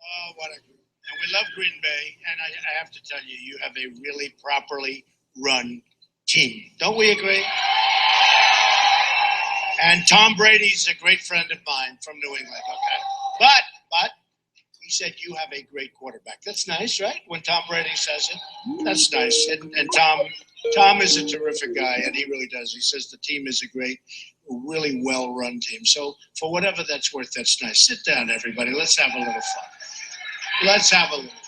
Oh, and we love Green Bay, and I have to tell you, you have a really properly run team. Don't we agree? And Tom Brady's a great friend of mine from New England, okay? But he said you have a great quarterback. That's nice, right? When Tom Brady says it, that's nice. And Tom is a terrific guy, and he really does. He says the team is a great, really well-run team. So for whatever that's worth, that's nice. Sit down, everybody. Let's have a little fun. Let's have a little fun.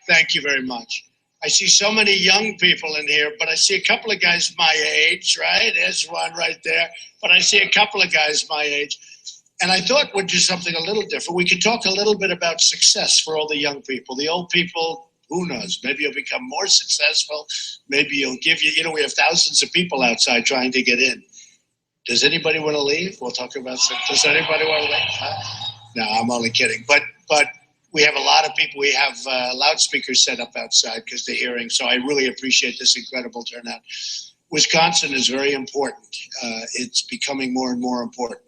Thank you very much. I see so many young people in here, but I see a couple of guys my age, right? There's one right there. But I see a couple of guys my age. And I thought we'd do something a little different. We could talk a little bit about success for all the young people. The old people, who knows? Maybe you'll become more successful. Maybe you'll give you, we have thousands of people outside trying to get in. Does anybody want to leave? We'll talk about success. Does anybody want to leave? No, I'm only kidding. But we have a lot of people. We have loudspeakers set up outside because they're hearing. So I really appreciate this incredible turnout. Wisconsin is very important. It's becoming more and more important.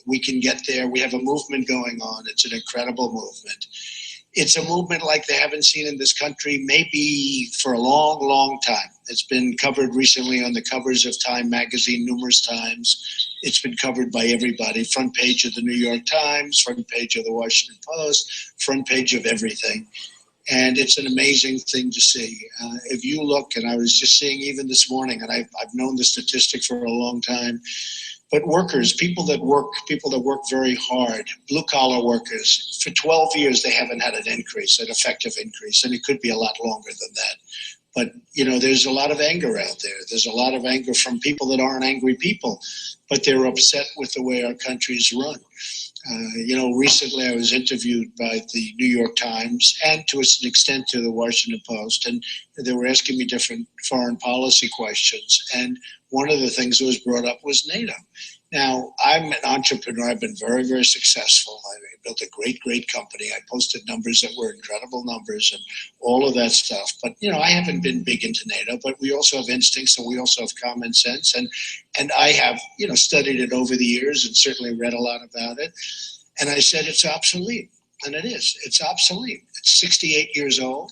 We can get there. We have a movement going on. It's an incredible movement. It's a movement like they haven't seen in this country maybe for a long, long time. It's been covered recently on the covers of Time magazine numerous times. It's been covered by everybody. Front page of the New York Times, front page of the Washington Post, front page of everything. And it's an amazing thing to see. If you look, and I was just seeing even this morning, and I've known the statistic for a long time, but workers, people that work very hard, blue-collar workers, for 12 years they haven't had an increase, an effective increase, and it could be a lot longer than that. But, there's a lot of anger out there. There's a lot of anger from people that aren't angry people, but they're upset with the way our country is run. Recently I was interviewed by the New York Times and to an extent to the Washington Post, and they were asking me different foreign policy questions. And one of the things that was brought up was NATO. Now, I'm an entrepreneur. I've been very, very successful. I built a great, great company. I posted numbers that were incredible numbers and all of that stuff. But, I haven't been big into NATO, but we also have instincts and we also have common sense. And I have, studied it over the years and certainly read a lot about it. And I said, it's obsolete. And it is. It's obsolete. It's 68 years old.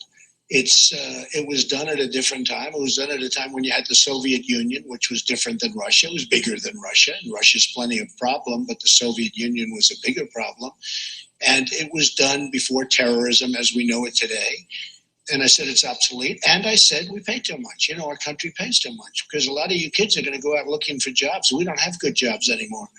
It was done at a different time. It was done at a time when you had the Soviet Union, which was different than Russia. It was bigger than Russia, and Russia's plenty of problem, but the Soviet Union was a bigger problem. And it was done before terrorism as we know it today. And I said, it's obsolete. And I said, we pay too much. Our country pays too much because a lot of you kids are going to go out looking for jobs. We don't have good jobs anymore.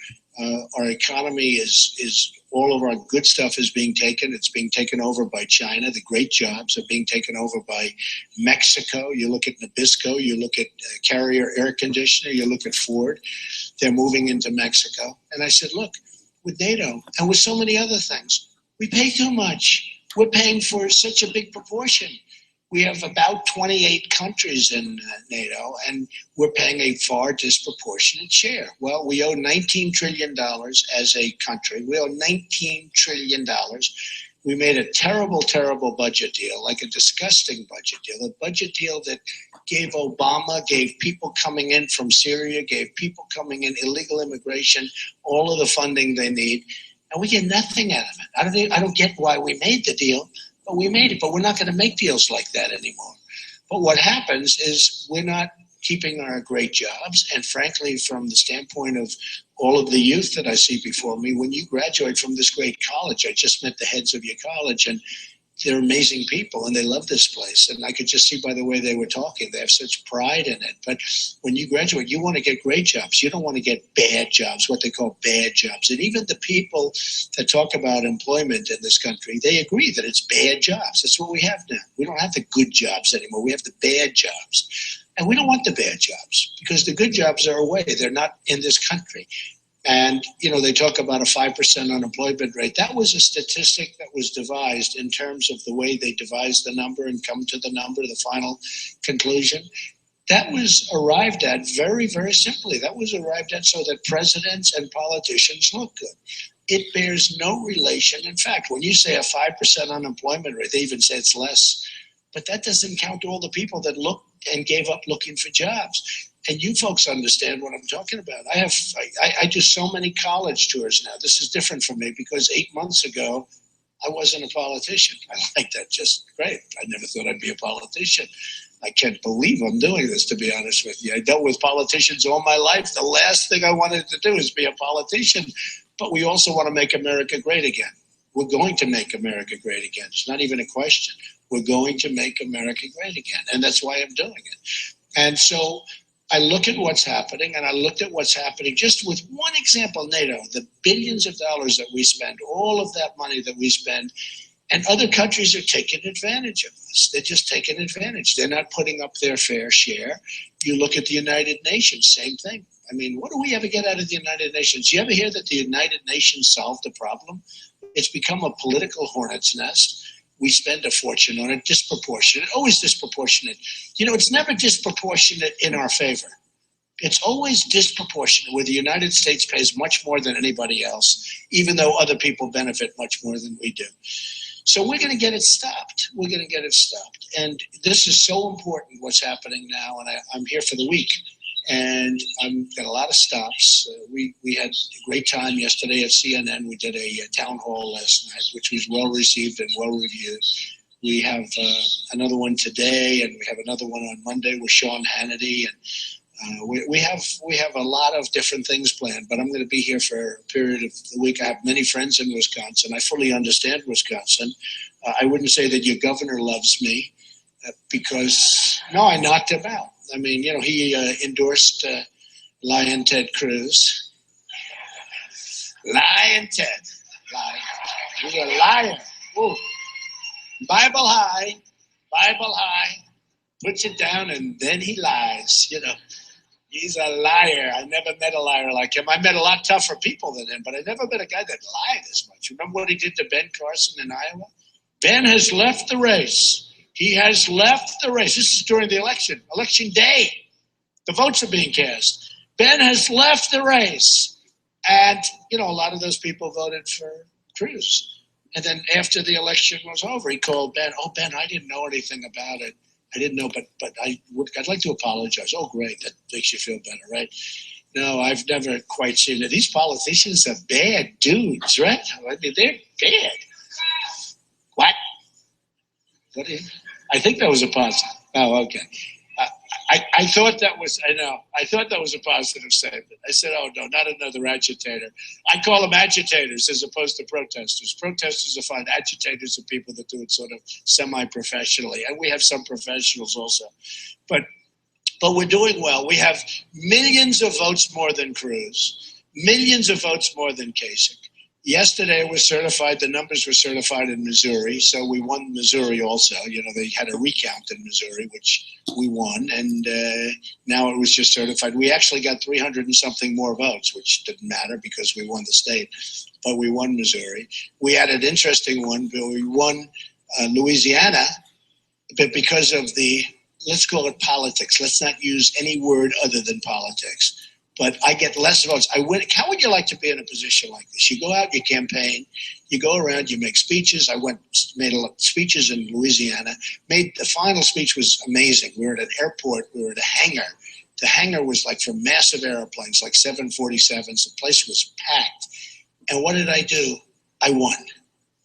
Our economy is all of our good stuff is being taken. It's being taken over by China. The great jobs are being taken over by Mexico. You look at Nabisco, you look at Carrier Air Conditioner, you look at Ford. They're moving into Mexico. And I said, look, with NATO and with so many other things, we pay too much. We're paying for such a big proportion. We have about 28 countries in NATO, and we're paying a far disproportionate share. Well, we owe $19 trillion as a country. We owe $19 trillion. We made a terrible, terrible budget deal, like a disgusting budget deal, a budget deal that gave Obama, gave people coming in from Syria, gave people coming in, illegal immigration, all of the funding they need, and we get nothing out of it. I don't get why we made the deal. But we made it, but we're not going to make deals like that anymore. But what happens is we're not keeping our great jobs. And frankly, from the standpoint of all of the youth that I see before me, when you graduate from this great college, I just met the heads of your college, and they're amazing people, and they love this place. And I could just see by the way they were talking, they have such pride in it. But when you graduate, you want to get great jobs. You don't want to get bad jobs, what they call bad jobs. And even the people that talk about employment in this country, they agree that it's bad jobs. That's what we have now. We don't have the good jobs anymore. We have the bad jobs. And we don't want the bad jobs because the good jobs are away. They're not in this country. And, they talk about a 5% unemployment rate. That was a statistic that was devised in terms of the way they devised the number and come to the number, the final conclusion. That was arrived at very, very simply. That was arrived at so that presidents and politicians look good. It bears no relation. In fact, when you say a 5% unemployment rate, they even say it's less. But that doesn't count all the people that looked and gave up looking for jobs. And you folks understand what I'm talking about. I do so many college tours now. This is different for me because 8 months ago, I wasn't a politician. I like that just great. I never thought I'd be a politician. I can't believe I'm doing this, to be honest with you. I dealt with politicians all my life. The last thing I wanted to do is be a politician. But we also want to make America great again. We're going to make America great again. It's not even a question. We're going to make America great again. And that's why I'm doing it. And so I look at what's happening, and I looked at what's happening just with one example, NATO, the billions of dollars that we spend, all of that money that we spend, and other countries are taking advantage of us. They're just taking advantage. They're not putting up their fair share. You look at the United Nations, same thing. I mean, what do we ever get out of the United Nations? You ever hear that the United Nations solved the problem? It's become a political hornet's nest. We spend a fortune on it, disproportionate, always disproportionate. You know, it's never disproportionate in our favor. It's always disproportionate, where the United States pays much more than anybody else, even though other people benefit much more than we do. So we're going to get it stopped. We're going to get it stopped. And this is so important, what's happening now. And I'm here for the week. And I've got a lot of stops. We had a great time yesterday at CNN. We did a town hall last night, which was well received and well reviewed. We have another one today, and we have another one on Monday with Sean Hannity. And we have a lot of different things planned. But I'm going to be here for a period of the week. I have many friends in Wisconsin. I fully understand Wisconsin. I wouldn't say that your governor loves me because, no, I knocked him out. I mean, you know, he endorsed Lion Ted Cruz. Lion Ted. Lion. He's a liar. Ooh. Bible high. Bible high. Puts it down and then he lies. You know, he's a liar. I never met a liar like him. I met a lot tougher people than him, but I never met a guy that lied as much. Remember what he did to Ben Carson in Iowa? Ben has left the race. He has left the race. This is during the election day. The votes are being cast. Ben has left the race. And, you know, a lot of those people voted for Cruz. And then after the election was over, he called Ben. Oh, Ben, I didn't know anything about it. I didn't know, but I'd like to apologize. Oh, great. That makes you feel better, right? No, I've never quite seen it. These politicians are bad dudes, right? I mean, they're bad. What? What is? I think that was a positive. Oh, okay. I thought that was, I know, I thought that was a positive statement. I said, oh, no, not another agitator. I call them agitators as opposed to protesters. Protesters are fine. Agitators are people that do it sort of semi-professionally. And we have some professionals also. But we're doing well. We have millions of votes more than Cruz, millions of votes more than Kasich. Yesterday was certified, the numbers were certified in Missouri, so we won Missouri also. You know, they had a recount in Missouri, which we won, and now it was just certified. We actually got 300 and something more votes, which didn't matter because we won the state, but we won Missouri. We had an interesting one, but we won Louisiana, but because of the, let's call it politics. Let's not use any word other than politics. But I get less votes. I win. How would you like to be in a position like this? You go out, you campaign, you go around, you make speeches. I made a lot of speeches in Louisiana. The final speech was amazing. We were at an airport. We were at a hangar. The hangar was like for massive airplanes, like 747s. The place was packed. And what did I do? I won.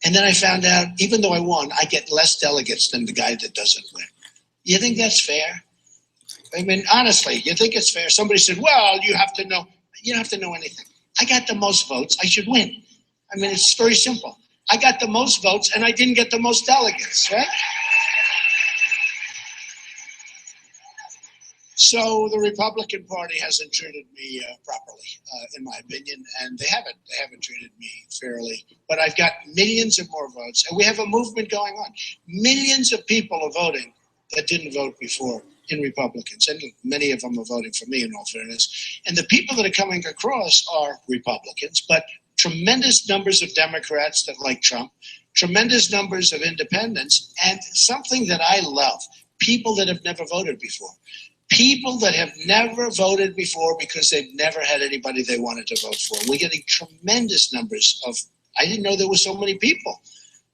And then I found out, even though I won, I get less delegates than the guy that doesn't win. You think that's fair? I mean, honestly, you think it's fair? Somebody said, well, you have to know. You don't have to know anything. I got the most votes. I should win. I mean, it's very simple. I got the most votes, and I didn't get the most delegates, right? So the Republican Party hasn't treated me properly, in my opinion, and they haven't treated me fairly. But I've got millions of more votes, and we have a movement going on. Millions of people are voting that didn't vote before in Republicans, and many of them are voting for me, in all fairness. And the people that are coming across are Republicans, but tremendous numbers of Democrats that like Trump, tremendous numbers of independents, and something that I love, people that have never voted before. People that have never voted before because they've never had anybody they wanted to vote for. We're getting tremendous numbers of, I didn't know there were so many people.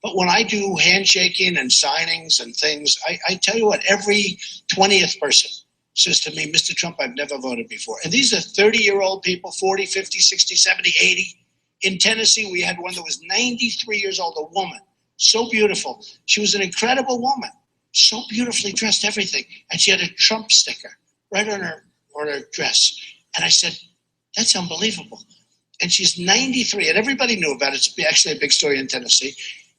But when I do handshaking and signings and things, I tell you what, every 20th person says to me, Mr. Trump, I've never voted before. And these are 30-year-old people, 40, 50, 60, 70, 80. In Tennessee, we had one that was 93 years old, a woman. so beautiful. She was an incredible woman, so beautifully dressed, everything. And she had a Trump sticker right on her dress. And I said, that's unbelievable. And she's 93, and everybody knew about it. It's actually a big story in Tennessee.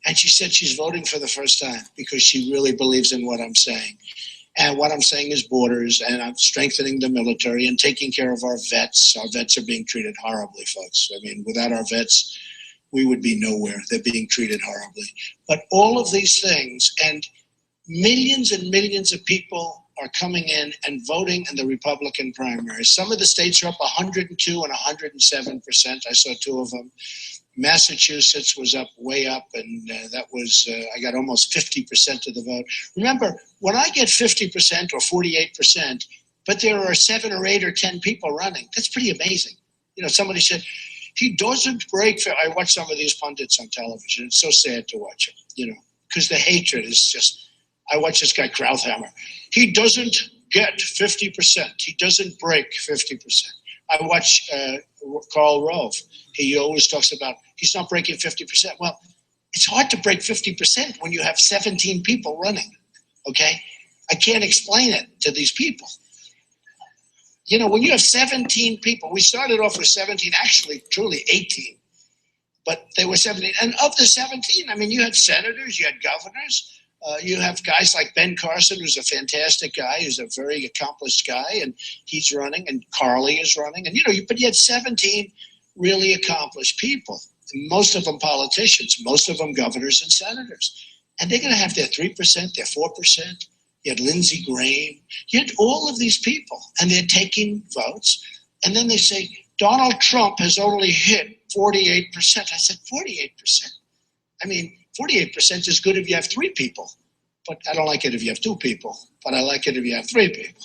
And she said she's voting for the first time because she really believes in what I'm saying. And what I'm saying is borders, and I'm strengthening the military and taking care of our vets. Our vets are being treated horribly, folks. I mean, without our vets, we would be nowhere. They're being treated horribly. But all of these things, and millions and millions of people are coming in and voting in the Republican primaries. Some of the states are up 102 and 107%. I saw two of them. Massachusetts was up, way up, and that was, I got almost 50% of the vote. Remember, when I get 50% or 48%, but there are 7 or 8 or 10 people running, that's pretty amazing. You know, somebody said, he doesn't break. I watch some of these pundits on television. It's so sad to watch them, you know, because the hatred is just, I watch this guy Krauthammer. He doesn't get 50%. He doesn't break 50%. I watch Karl Rove. He always talks about he's not breaking 50%. Well, it's hard to break 50% when you have 17 people running, okay? I can't explain it to these people. You know, when you have 17 people, we started off with 17, actually, truly 18, but they were 17. And of the 17, I mean, you had senators, you had governors, you have guys like Ben Carson, who's a fantastic guy, who's a very accomplished guy, and he's running, and Carly is running. And, you know, but you had 17 really accomplished people, most of them politicians, most of them governors and senators. And they're going to have their 3%, their 4%. You had Lindsey Graham. You had all of these people, and they're taking votes. And then they say, Donald Trump has only hit 48%. I said, 48%? I mean, 48% is good if you have 3 people. But I don't like it if you have 2 people. But I like it if you have 3 people.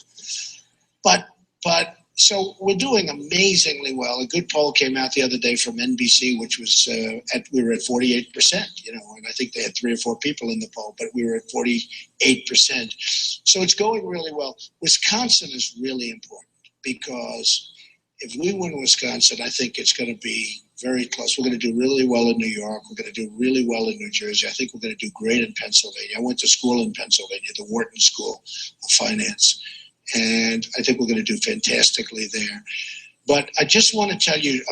But so we're doing amazingly well. A good poll came out the other day from NBC, which was we were at 48%, you know, and I think they had 3 or 4 people in the poll, but we were at 48%. So it's going really well. Wisconsin is really important because if we win Wisconsin, I think it's going to be very close. We're going to do really well in New York. We're going to do really well in New Jersey. I think we're going to do great in Pennsylvania. I went to school in Pennsylvania, the Wharton School of Finance. And I think we're going to do fantastically there. But I just want to tell you,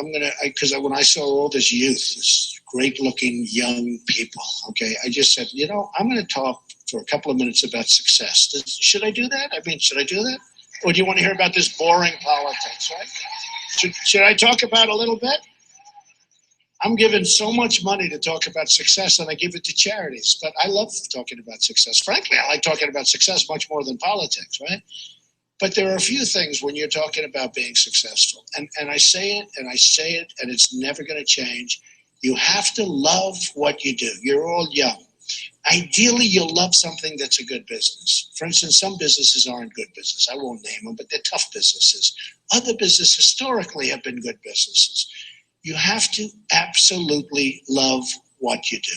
because when I saw all this youth, this great-looking young people, okay, I just said, you know, I'm going to talk for a couple of minutes about success. Should I do that? I mean, should I do that? Or do you want to hear about this boring politics, right? Should I talk about a little bit? I'm given so much money to talk about success, and I give it to charities. But I love talking about success. Frankly, I like talking about success much more than politics, right? But there are a few things when you're talking about being successful. And I say it, and I say it, and it's never going to change. You have to love what you do. You're all young. Ideally, you'll love something that's a good business. For instance, some businesses aren't good business. I won't name them, but they're tough businesses. Other businesses historically have been good businesses. You have to absolutely love what you do.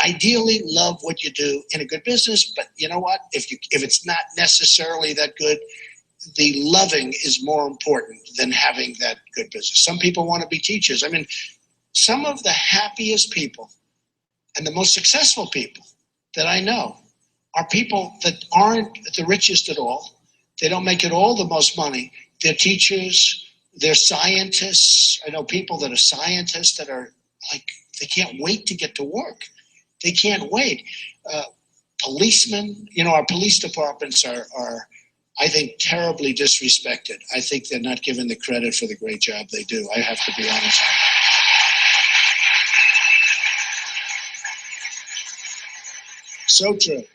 Ideally, love what you do in a good business, but you know what? If it's not necessarily that good, the loving is more important than having that good business. Some people want to be teachers. I mean, some of the happiest people and the most successful people that I know are people that aren't the richest at all. They don't make it all the most money. They're teachers, they're scientists. I know people that are scientists that are like, they can't wait to get to work. They can't wait. Policemen, you know, our police departments are I think, terribly disrespected. I think they're not given the credit for the great job they do. I have to be honest. So true.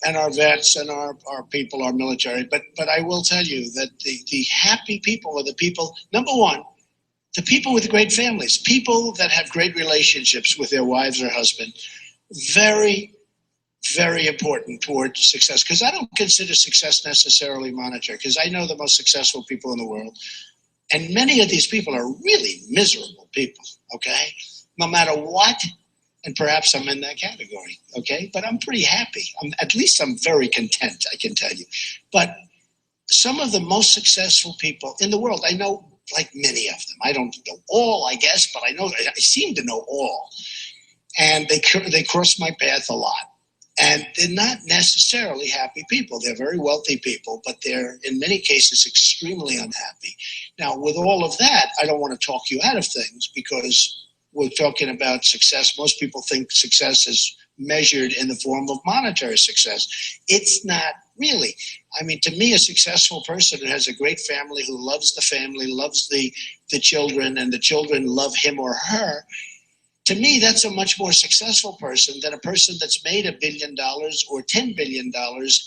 And our vets and our people, our military. But I will tell you that the happy people are the people, number one, the people with great families, people that have great relationships with their wives or husband. Very, very important toward success, because I don't consider success necessarily monetary, because I know the most successful people in the world, and many of these people are really miserable people, okay? No matter what, and perhaps I'm in that category, okay? But I'm pretty happy. At least I'm very content, I can tell you. But some of the most successful people in the world, I know like many of them. I don't know all, I guess, but I know, I seem to know all. And they cross my path a lot. And they're not necessarily happy people. They're very wealthy people, but they're, in many cases, extremely unhappy. Now, with all of that, I don't want to talk you out of things because we're talking about success. Most people think success is measured in the form of monetary success. It's not really. I mean, to me, a successful person who has a great family, who loves the family, loves the children, and the children love him or her, to me, that's a much more successful person than a person that's made $1 billion or $10 billion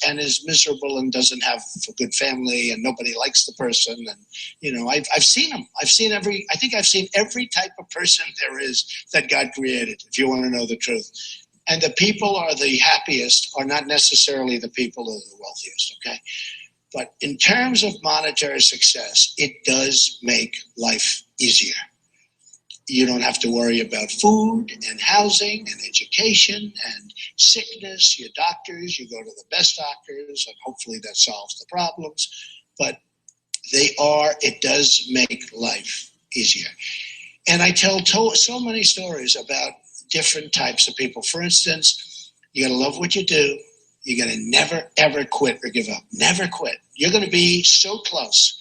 and is miserable and doesn't have a good family and nobody likes the person. And, you know, I've seen them. I think I've seen every type of person there is that God created, if you want to know the truth. And the people are the happiest are not necessarily the people who are the wealthiest, okay? But in terms of monetary success, it does make life easier. You don't have to worry about food and housing and education and sickness. Your doctors, you go to the best doctors, and hopefully that solves the problems. But it does make life easier. And I tell so many stories about different types of people. For instance, you got to love what you do. You're going to never, ever quit or give up. Never quit. You're going to be so close.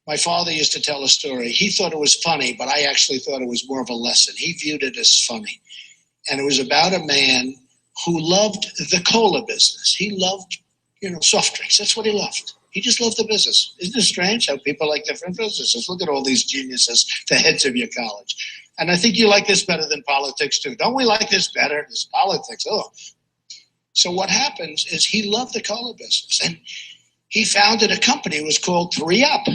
My father used to tell a story. He thought it was funny, but I actually thought it was more of a lesson. He viewed it as funny. And it was about a man who loved the cola business. He loved, soft drinks. That's what he loved. He just loved the business. Isn't it strange how people like different businesses? Look at all these geniuses, the heads of your college. And I think you like this better than politics too. Don't we like this better? This politics, oh. So what happens is he loved the cola business. And he founded a company. It was called 3-Up.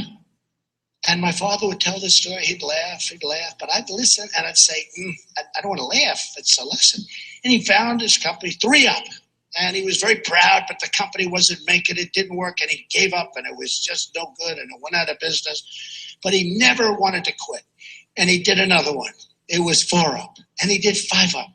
And my father would tell this story. He'd laugh, but I'd listen and I'd say, I don't want to laugh. It's a lesson. And he found his company, 3-Up. And he was very proud, but the company wasn't making it, didn't work, and he gave up, and it was just no good, and it went out of business. But he never wanted to quit. And he did another one. It was 4-Up. And he did 5-Up.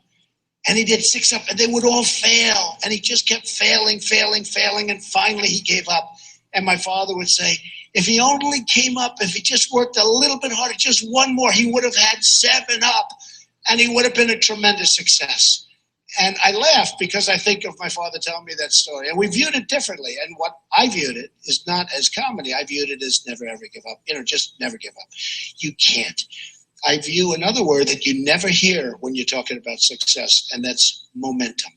And he did 6-Up, and they would all fail. And he just kept failing, and finally he gave up. And my father would say, if he only came up, if he just worked a little bit harder, just one more, he would have had 7-Up, and he would have been a tremendous success. And I laugh because I think of my father telling me that story. And we viewed it differently. And what I viewed it is not as comedy. I viewed it as never, ever give up. Just never give up. You can't. I view another word that you never hear when you're talking about success, and that's momentum.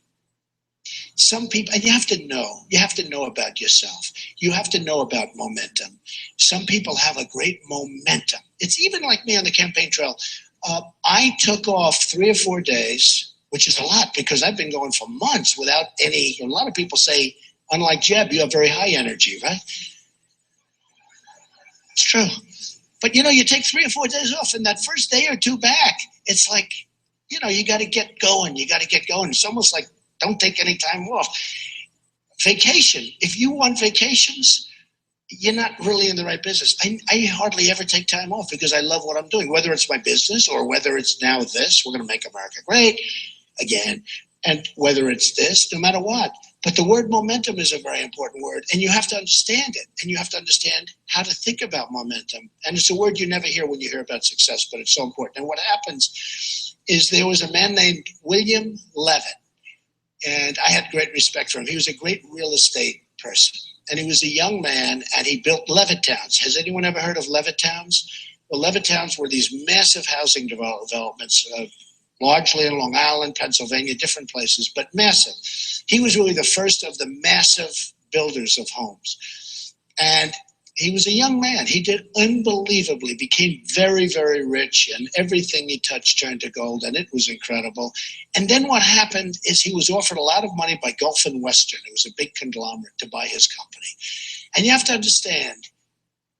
Some people, and you have to know about yourself. You have to know about momentum. Some people have a great momentum. It's even like me on the campaign trail. I took off 3 or 4 days, which is a lot because I've been going for months without any. A lot of people say, unlike Jeb, you have very high energy, right? It's true. But you take 3 or 4 days off, and that first day or two back, it's like, you got to get going. You got to get going. It's almost like, don't take any time off. Vacation. If you want vacations, you're not really in the right business. I hardly ever take time off because I love what I'm doing, whether it's my business or whether it's now this. We're going to make America great again. And whether it's this, no matter what. But the word momentum is a very important word, and you have to understand it, and you have to understand how to think about momentum. And it's a word you never hear when you hear about success, but it's so important. And what happens is there was a man named William Levitt. And I had great respect for him. He was a great real estate person. And he was a young man, and he built Levittowns. Has anyone ever heard of Levittowns? Well, Levittowns were these massive housing developments, largely in Long Island, Pennsylvania, different places, but massive. He was really the first of the massive builders of homes. And he was a young man. He did unbelievably, became very, very rich, and everything he touched turned to gold, and it was incredible. And then what happened is he was offered a lot of money by Gulf and Western. It was a big conglomerate to buy his company. And you have to understand,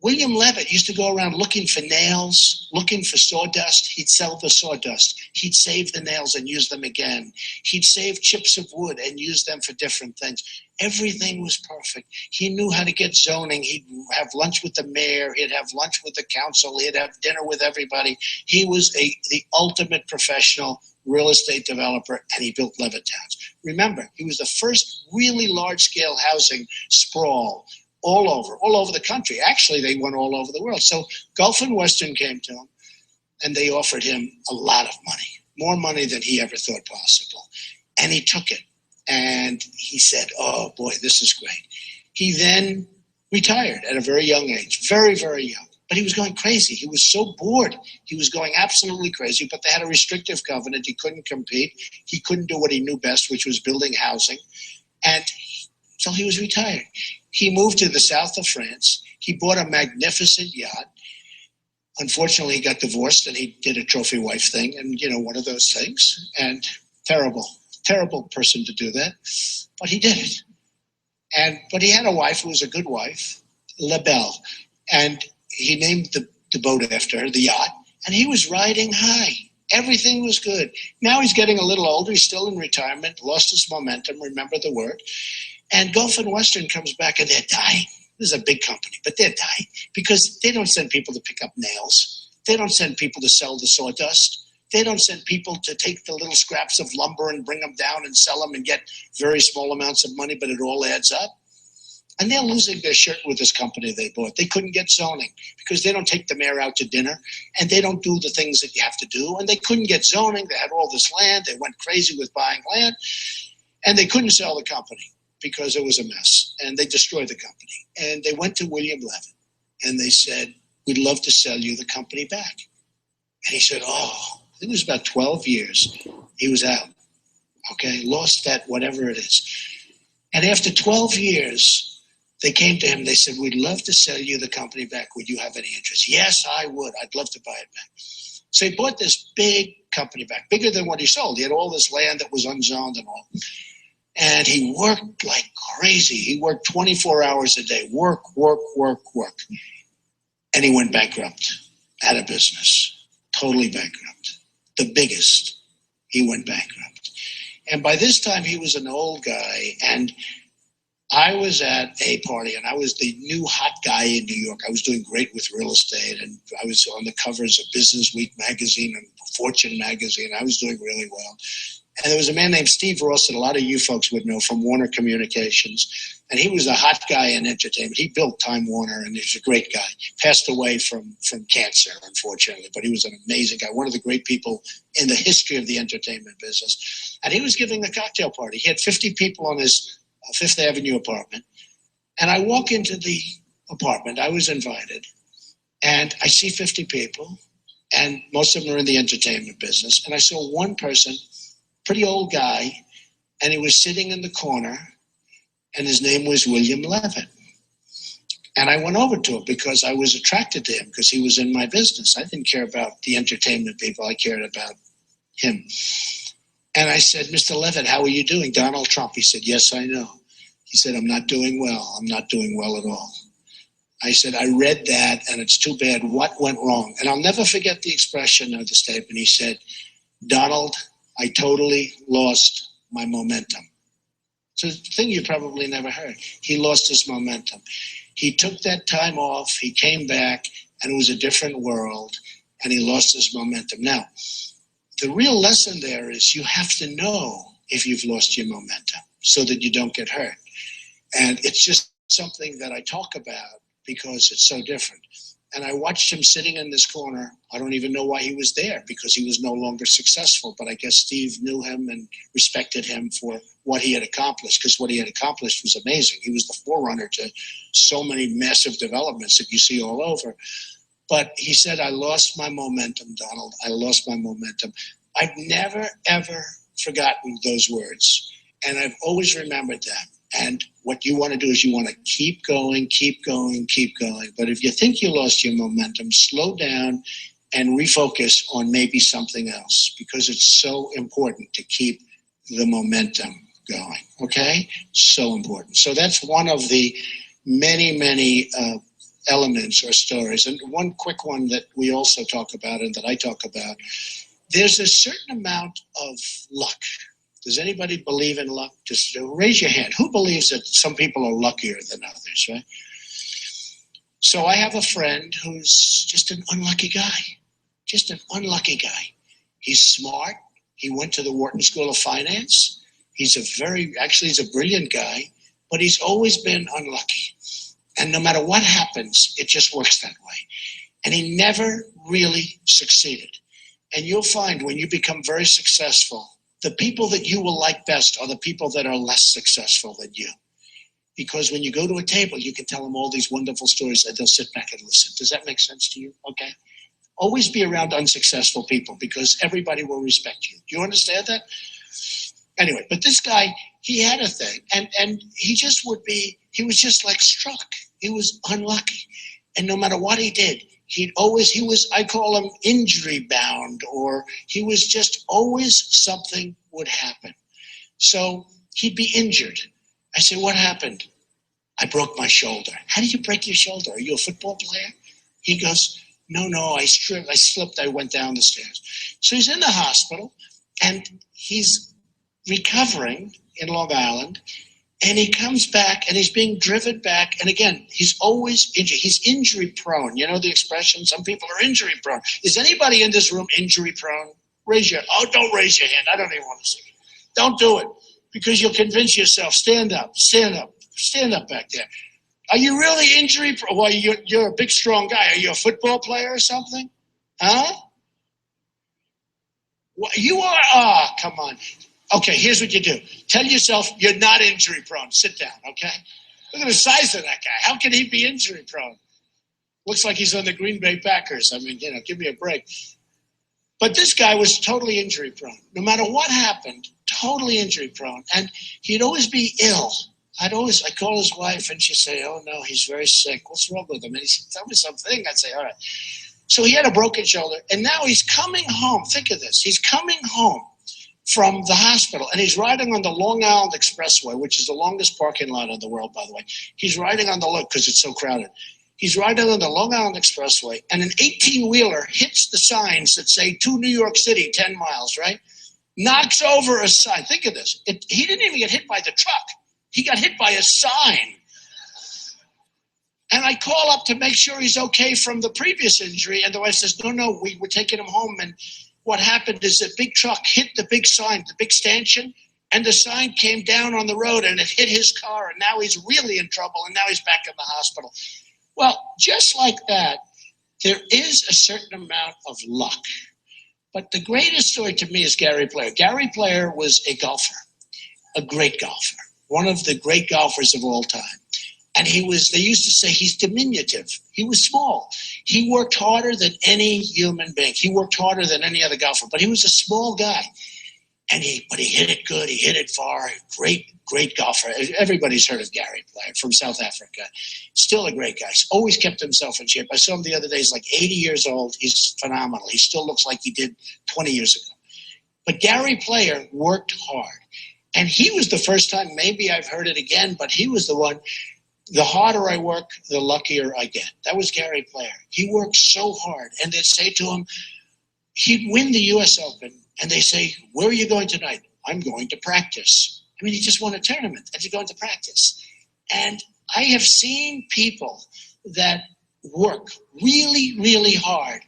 William Levitt used to go around looking for nails, looking for sawdust. He'd sell the sawdust. He'd save the nails and use them again. He'd save chips of wood and use them for different things. Everything was perfect. He knew how to get zoning. He'd have lunch with the mayor. He'd have lunch with the council. He'd have dinner with everybody. He was the ultimate professional real estate developer, and he built Levittowns. Remember, he was the first really large-scale housing sprawl all over the country. Actually, they went all over the world. So Gulf and Western came to him, and they offered him a lot of money. more money than he ever thought possible. And he took it. And he said, oh boy, this is great. He then retired at a very young age, very, very young. But he was going crazy. He was so bored. He was going absolutely crazy, but they had a restrictive covenant. He couldn't compete. He couldn't do what he knew best, which was building housing. And so he was retired. He moved to the south of France. He bought a magnificent yacht. Unfortunately, he got divorced and he did a trophy wife thing and, one of those things. And terrible person to do that. But he did it. But he had a wife who was a good wife, La Belle. And he named the boat after her, the yacht. And he was riding high. Everything was good. Now he's getting a little older. He's still in retirement, lost his momentum, remember the word. And Gulf and Western comes back and they're dying. This is a big company, but they're dying because they don't send people to pick up nails. They don't send people to sell the sawdust. They don't send people to take the little scraps of lumber and bring them down and sell them and get very small amounts of money, but it all adds up. And they're losing their shirt with this company they bought. They couldn't get zoning because they don't take the mayor out to dinner and they don't do the things that you have to do. And they couldn't get zoning. They had all this land. They went crazy with buying land and they couldn't sell the company because it was a mess. And they destroyed the company. And they went to William Levin and they said, we'd love to sell you the company back. And he said, I think it was about 12 years. He was out. Okay, lost that, whatever it is. And after 12 years, they came to him. They said, we'd love to sell you the company back. Would you have any interest? Yes, I would. I'd love to buy it back. So he bought this big company back, bigger than what he sold. He had all this land that was unzoned and all. And he worked like crazy. He worked 24 hours a day. Work. And he went bankrupt, out of business, totally bankrupt. The biggest, he went bankrupt. And by this time, he was an old guy. And I was at a party, and I was the new hot guy in New York. I was doing great with real estate, and I was on the covers of Business Week magazine and Fortune magazine. I was doing really well. And there was a man named Steve Ross that a lot of you folks would know from Warner Communications. And he was a hot guy in entertainment. He built Time Warner, and he was a great guy. Passed away from cancer, unfortunately, but he was an amazing guy, one of the great people in the history of the entertainment business. And he was giving a cocktail party. He had 50 people on his Fifth Avenue apartment. And I walk into the apartment. I was invited. And I see 50 people, and most of them are in the entertainment business. And I saw one person, pretty old guy, and he was sitting in the corner, and his name was William Levin. And I went over to him because I was attracted to him because he was in my business. I didn't care about the entertainment people. I cared about him. And I said, Mr. Levin, how are you doing? Donald Trump. He said, yes, I know. He said, I'm not doing well. I'm not doing well at all. I said, I read that, and it's too bad. What went wrong? And I'll never forget the expression of the statement. He said, Donald, I totally lost my momentum. It's a thing you probably never heard. He lost his momentum. He took that time off. He came back, and it was a different world, and he lost his momentum. Now, the real lesson there is you have to know if you've lost your momentum so that you don't get hurt. And it's just something that I talk about because it's so different. And I watched him sitting in this corner. I don't even know why he was there because he was no longer successful. But I guess Steve knew him and respected him for what he had accomplished, because what he had accomplished was amazing. He was the forerunner to so many massive developments that you see all over. But he said, I lost my momentum, Donald. I lost my momentum. I've never, ever forgotten those words. And I've always remembered them. And what you want to do is you want to keep going, keep going, keep going. But if you think you lost your momentum, slow down and refocus on maybe something else, because it's so important to keep the momentum going. Okay? So important. So that's one of the many, many elements or stories. And one quick one that we also talk about and that I talk about, there's a certain amount of luck. Does anybody believe in luck? Just raise your hand. Who believes that some people are luckier than others, right? So I have a friend who's just an unlucky guy. Just an unlucky guy. He's smart. He went to the Wharton School of Finance. He's a brilliant guy, but he's always been unlucky. And no matter what happens, it just works that way. And he never really succeeded. And you'll find when you become very successful, the people that you will like best are the people that are less successful than you. Because when you go to a table, you can tell them all these wonderful stories and they'll sit back and listen. Does that make sense to you? Okay. Always be around unsuccessful people because everybody will respect you. Do you understand that? Anyway, but this guy, he had a thing and he was just like struck. He was unlucky. And no matter what he did, I call him injury bound, or he was just always something would happen. So he'd be injured. I say, what happened? I broke my shoulder. How did you break your shoulder? Are you a football player? He goes, no, I slipped, I went down the stairs. So he's in the hospital and he's recovering in Long Island, and he comes back and he's being driven back. And again, he's always injured. He's injury prone. You know the expression, some people are injury prone. Is anybody in this room injury prone? Don't raise your hand. I don't even want to see it. Don't do it because you'll convince yourself. Stand up back there. Are you really injury prone? Well, you're a big, strong guy. Are you a football player or something? Huh? You are? Ah, come on. Okay, here's what you do. Tell yourself you're not injury prone. Sit down, okay? Look at the size of that guy. How can he be injury prone? Looks like he's on the Green Bay Packers. I mean, give me a break. But this guy was totally injury prone. No matter what happened, totally injury prone. And he'd always be ill. I'd call his wife and she'd say, oh no, he's very sick. What's wrong with him? And he'd say, tell me something. I'd say, all right. So he had a broken shoulder and now he's coming home. Think of this. He's coming home from the hospital and he's riding on the Long Island Expressway, which is the longest parking lot in the world, by the way. He's riding on because it's so crowded. He's riding on the Long Island Expressway and an 18-wheeler hits the signs that say to New York City, 10 miles, right? Knocks over a sign. Think of this. He didn't even get hit by the truck. He got hit by a sign. And I call up to make sure he's okay from the previous injury. And the wife says, no, we were taking him home. And what happened is the big truck hit the big sign, the big stanchion, and the sign came down on the road and it hit his car. And now he's really in trouble. And now he's back in the hospital. Well, just like that, there is a certain amount of luck. But the greatest story to me is Gary Player. Gary Player was a golfer, a great golfer, one of the great golfers of all time. And they used to say he's diminutive. He was small. He worked harder than any human being. He worked harder than any other golfer, but he was a small guy. But he hit it good. He hit it far. Great golfer. Everybody's heard of Gary Player from South Africa. Still a great guy. He's always kept himself in shape. I saw him the other day. He's like 80 years old. He's phenomenal. He still looks like he did 20 years ago. But Gary Player worked hard. And he was the first time, maybe I've heard it again, but he was the one, the harder I work, the luckier I get. That was Gary Player. He worked so hard. And they'd say to him, he'd win the U.S. Open. And they say, where are you going tonight? I'm going to practice. I mean, he just won a tournament and he's going to practice. And I have seen people that work really, really hard.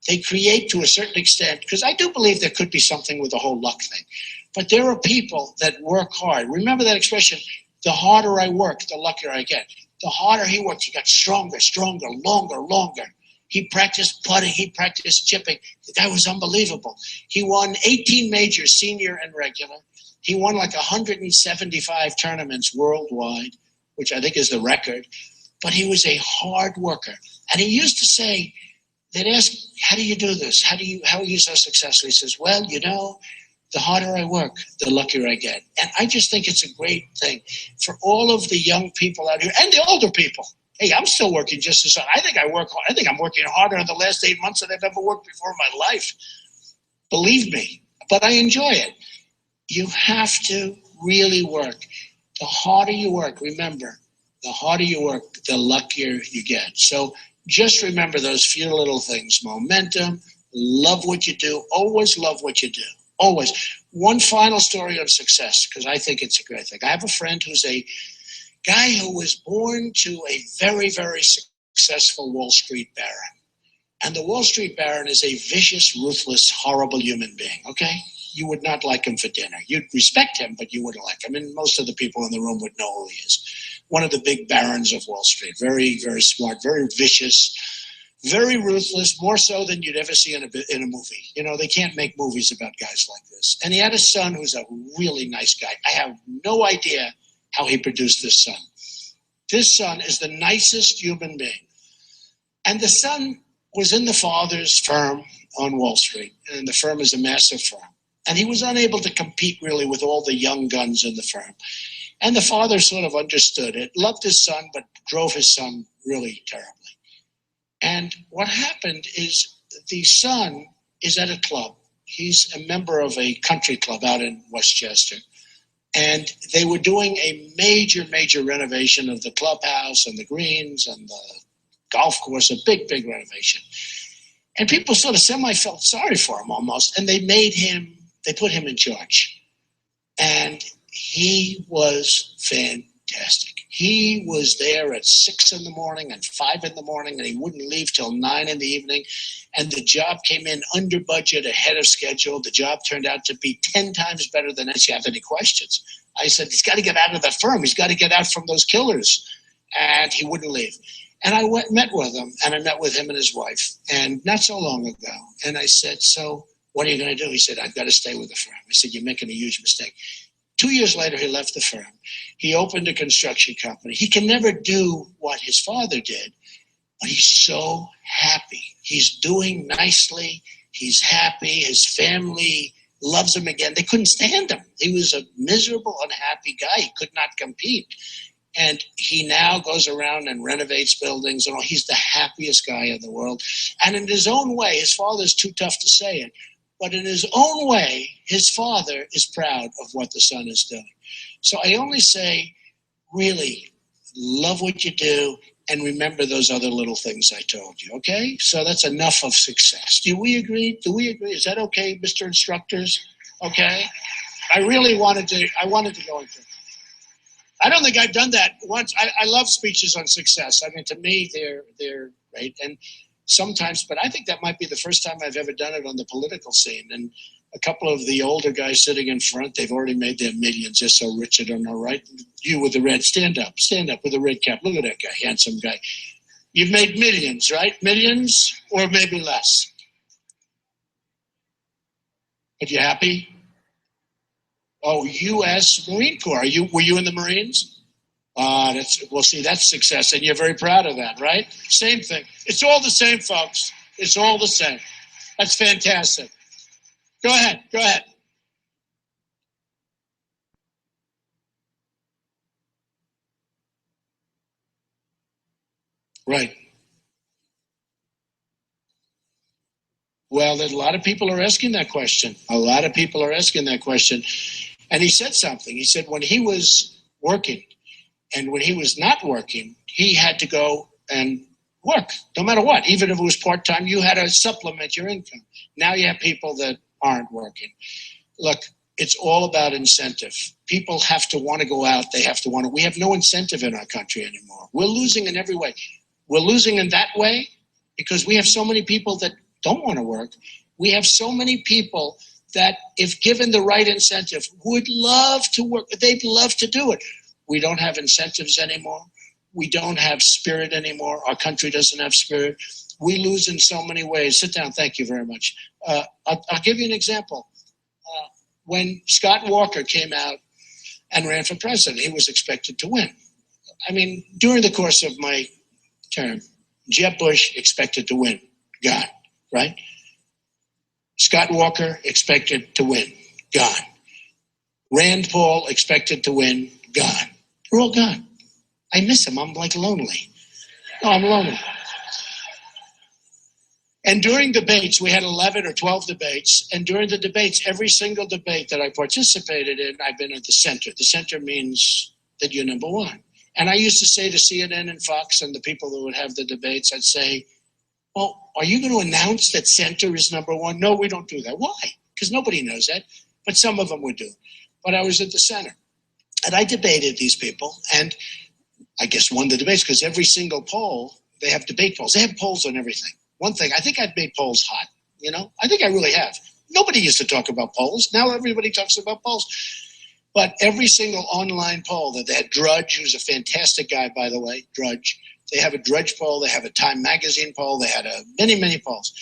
They create to a certain extent, because I do believe there could be something with the whole luck thing. But there are people that work hard. Remember that expression, the harder I work, the luckier I get. The harder he worked, he got stronger, longer. He practiced putting, he practiced chipping. The guy was unbelievable. He won 18 majors, senior and regular. He won like 175 tournaments worldwide, which I think is the record. But he was a hard worker. And he used to say, they'd ask, how do you do this? How are you so successful? He says, well, the harder I work, the luckier I get. And I just think it's a great thing for all of the young people out here and the older people. Hey, I'm still working just as hard. I think I work hard. I think I'm working harder in the last 8 months than I've ever worked before in my life. Believe me, but I enjoy it. You have to really work. The harder you work, remember, the harder you work, the luckier you get. So just remember those few little things. Momentum, love what you do, always love what you do. Always. One final story on success, because I think it's a great thing. I have a friend who's a guy who was born to a very, very successful Wall Street baron. And the Wall Street baron is a vicious, ruthless, horrible human being, okay? You would not like him for dinner. You'd respect him, but you wouldn't like him. And most of the people in the room would know who he is. One of the big barons of Wall Street. Very, very smart, very vicious, Very ruthless, more so than you'd ever see in a movie. You know, they can't make movies about guys like this. And he had a son who's a really nice guy. I have no idea how he produced this son. This son is the nicest human being. And the son was in the father's firm on Wall Street, and the firm is a massive firm. And he was unable to compete really with all the young guns in the firm. And the father sort of understood it, loved his son, but drove his son really terribly. And what happened is the son is at a club. He's a member of a country club out in Westchester. And they were doing a major, major renovation of the clubhouse and the greens and the golf course, a big, big renovation. And people sort of semi-felt sorry for him almost. And they put him in charge. And he was fantastic. He was there at 6 in the morning and 5 in the morning, and he wouldn't leave till 9 in the evening. And the job came in under budget, ahead of schedule. The job turned out to be 10 times better than if you have any questions. I said, he's got to get out of the firm. He's got to get out from those killers. And he wouldn't leave. And I met with him, and I met with him and his wife, and not so long ago. And I said, so what are you going to do? He said, I've got to stay with the firm. I said, you're making a huge mistake. 2 years later, he left the firm. He opened a construction company. He can never do what his father did, but he's so happy. He's doing nicely. He's happy. His family loves him again. They couldn't stand him. He was a miserable, unhappy guy. He could not compete. And he now goes around and renovates buildings. And he's the happiest guy in the world. And in his own way, his father's too tough to say it, but in his own way, his father is proud of what the son is doing. So I only say, really, love what you do and remember those other little things I told you, okay? So that's enough of success. Do we agree? Do we agree? Is that okay, Mr. Instructors? Okay? I wanted to go into it. I don't think I've done that once. I love speeches on success. I mean, to me, they're great. And sometimes, but I think that might be the first time I've ever done it on the political scene. And a couple of the older guys sitting in front, they've already made their millions. They're so rich, I don't know, right? You with the red, stand up with the red cap. Look at that guy, handsome guy. You've made millions, right? Millions or maybe less. But you happy? Oh, U.S. Marine Corps. Were you in the Marines? That's success, and you're very proud of that, right? Same thing. It's all the same, folks. It's all the same. That's fantastic. Go ahead. Right. Well, a lot of people are asking that question. And he said something. He said when he was working and when he was not working, he had to go and work, no matter what. Even if it was part-time, you had to supplement your income. Now you have people that aren't working. Look, it's all about incentive. People have to want to go out. We have no incentive in our country anymore. We're losing in every way. We're losing in that way because we have so many people that don't want to work. We have so many people that, if given the right incentive, would love to work. They'd love to do it. We don't have incentives anymore. We don't have spirit anymore. Our country doesn't have spirit. We lose in so many ways. Sit down. Thank you very much. I'll give you an example. When Scott Walker came out and ran for president, he was expected to win. I mean, during the course of my term, Jeb Bush expected to win. Gone, right? Scott Walker expected to win. Gone. Rand Paul expected to win. Gone. They're all gone. I miss him. I'm like lonely. No, I'm lonely. And during debates, we had 11 or 12 debates. And during the debates, every single debate that I participated in, I've been at the center. The center means that you're number one. And I used to say to CNN and Fox and the people that would have the debates, I'd say, well, are you going to announce that center is number one? No, we don't do that. Why? Because nobody knows that. But some of them would do. But I was at the center. And I debated these people. And I guess won the debates because every single poll, they have debate polls. They have polls on everything. One thing, I think I've made polls hot. You know, I think I really have. Nobody used to talk about polls. Now everybody talks about polls. But every single online poll that they had, Drudge, who's a fantastic guy, by the way, Drudge, They have a Drudge poll. They have a Time magazine poll. They had many polls.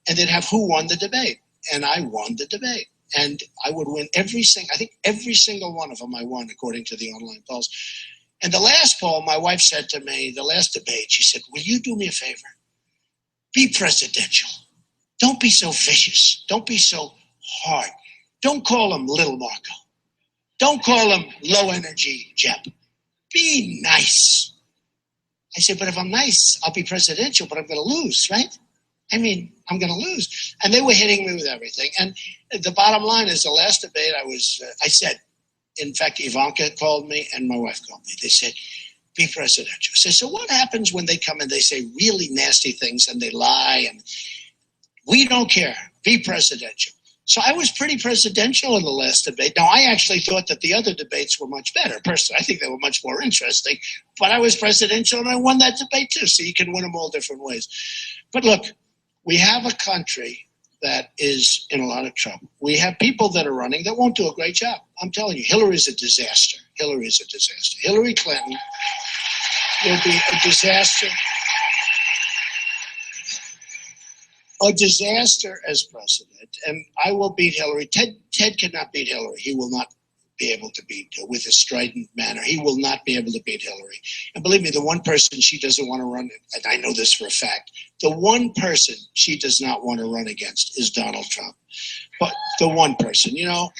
And they'd have who won the debate. And I won the debate. And I would win I think every single one of them I won, according to the online polls. And the last poll, my wife said to me, the last debate, she said, will you do me a favor? Be presidential. Don't be so vicious. Don't be so hard. Don't call him Little Marco. Don't call him low energy Jeb. Be nice. I said, but if I'm nice, I'll be presidential, but I'm going to lose, right? I mean, I'm going to lose. And they were hitting me with everything. And the bottom line is the last debate I said, in fact, Ivanka called me and my wife called me. They said, be presidential. I said, so what happens when they come and they say really nasty things and they lie and we don't care, be presidential. So I was pretty presidential in the last debate. Now, I actually thought that the other debates were much better. Personally, I think they were much more interesting. But I was presidential and I won that debate too. So you can win them all different ways. But look, we have a country that is in a lot of trouble. We have people that are running that won't do a great job. I'm telling you, Hillary's a disaster. Hillary's a disaster. Hillary Clinton will be a disaster. A disaster as president, and I will beat Hillary. Ted cannot beat Hillary. He will not be able to beat her with a strident manner. He will not be able to beat Hillary. And believe me, the one person she doesn't want to run, and I know this for a fact, the one person she does not want to run against is Donald Trump. But the one person, you know,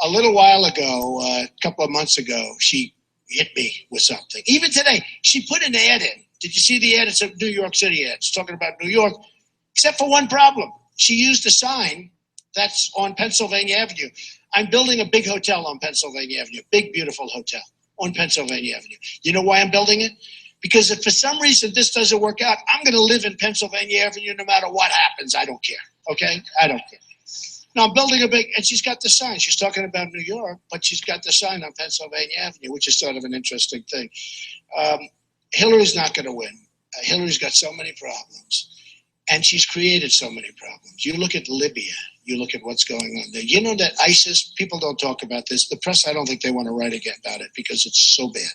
a little while ago, a couple of months ago, she hit me with something. Even today, she put an ad in. Did you see the ad? It's a New York City ad. It's talking about New York. Except for one problem. She used a sign that's on Pennsylvania Avenue. I'm building a big hotel on Pennsylvania Avenue, big, beautiful hotel on Pennsylvania Avenue. You know why I'm building it? Because if for some reason this doesn't work out, I'm going to live in Pennsylvania Avenue no matter what happens. I don't care, okay? I don't care. Now, I'm building a big, and she's got the sign. She's talking about New York, but she's got the sign on Pennsylvania Avenue, which is sort of an interesting thing. Hillary's not going to win. Hillary's got so many problems. And she's created so many problems. You look at Libya, you look at what's going on there. You know that ISIS, people don't talk about this. The press, I don't think they want to write again about it because it's so bad.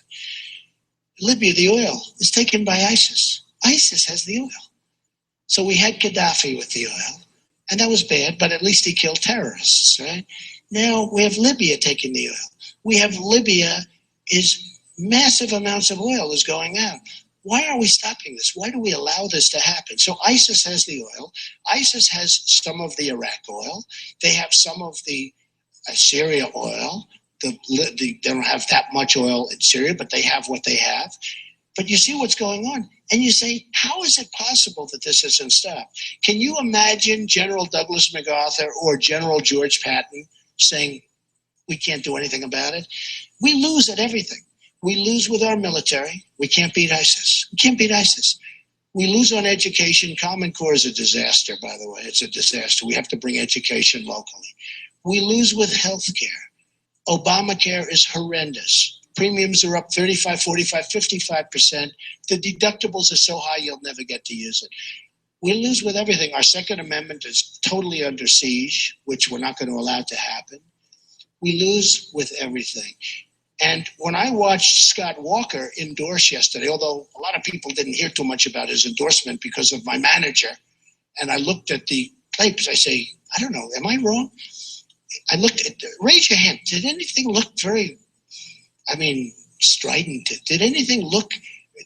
Libya, the oil is taken by ISIS. ISIS has the oil. So we had Gaddafi with the oil, and that was bad, but at least he killed terrorists, right? Now we have Libya taking the oil. We have Libya is massive amounts of oil is going out. Why are we stopping this? Why do we allow this to happen? So ISIS has the oil. ISIS has some of the Iraq oil. They have some of the Syria oil. They don't have that much oil in Syria, but they have what they have. But you see what's going on. And you say, how is it possible that this isn't stopped? Can you imagine General Douglas MacArthur or General George Patton saying, we can't do anything about it? We lose at everything. We lose with our military. We can't beat ISIS. We can't beat ISIS. We lose on education. Common Core is a disaster, by the way. It's a disaster. We have to bring education locally. We lose with healthcare. Obamacare is horrendous. Premiums are up 35, 45, 55%. The deductibles are so high you'll never get to use it. We lose with everything. Our Second Amendment is totally under siege, which we're not going to allow to happen. We lose with everything. And when I watched Scott Walker endorse yesterday, although a lot of people didn't hear too much about his endorsement because of my manager, and I looked at the tapes, I say, I don't know, am I wrong? I looked at, raise your hand, did anything look very, strident? Did anything look,